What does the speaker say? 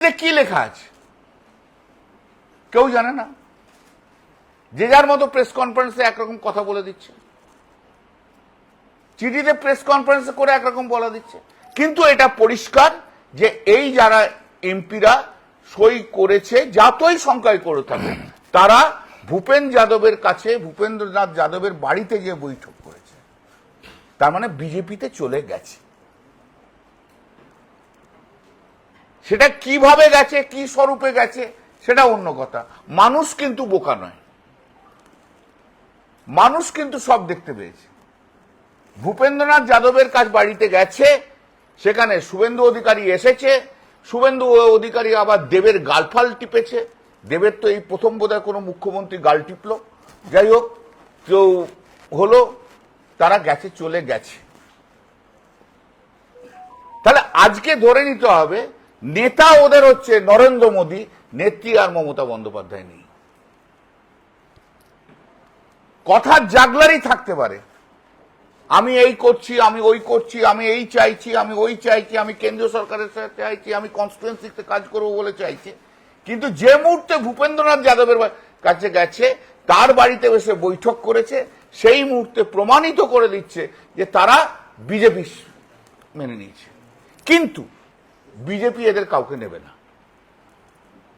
কি লেখা আছে কেউ জানে না, যে যার মতো প্রেস কনফারেন্সে একরকম কথা বলে দিচ্ছে, চিঠিতে প্রেস কনফারেন্স করে একরকম বলা দিচ্ছে। কিন্তু এটা পরিষ্কার যে এই যারা এমপিরা সই করেছে, যতই সংখ্যায় করে থাকে, তারা ভূপেন যাদবের কাছে, ভূপেন্দ্রনাথ যাদবের বাড়িতে গিয়ে বৈঠক করেছে। তার মানে বিজেপিতে চলে গেছে। সেটা কিভাবে গেছে, কি স্বরূপে গেছে, সেটা অন্য কথা। মানুষ কিন্তু বোকা নয়, মানুষ কিন্তু সব দেখতে পেয়েছে। ভূপেন্দ্রনাথ যাদবের কাছ বাড়িতে গেছে, সেখানে শুভেন্দু অধিকারী এসেছে, শুভেন্দু অধিকারী আবার দেবের গালফাল টিপেছে। দেবের তো এই প্রথম বোধহয় কোনো মুখ্যমন্ত্রী গাল টিপল। যাই হোক, কেউ হলো, তারা গেছে, চলে গেছে। তাহলে আজকে ধরে নিতে হবে নেতা ওদের হচ্ছে নরেন্দ্র মোদী, নেত্রী আর মমতা বন্দ্যোপাধ্যায় নেই। কথার জাগলারই থাকতে পারে, আমি এই করছি, আমি ওই করছি, আমি এই চাইছি, আমি ওই চাইছি, আমি কেন্দ্রীয় সরকারের সাথে চাইছি, আমি কনস্টিটুয়েন্সিতে কাজ করবো বলে চাইছি। কিন্তু যে মুহূর্তে ভূপেন্দ্রনাথ যাদবের কাছে গেছে, তার বাড়িতে বসে বৈঠক করেছে, সেই মুহূর্তে প্রমাণিত করে দিচ্ছে যে তারা বিজেপি মেনে নিয়েছে। কিন্তু বিজেপি এদের কাউকে নেবে না।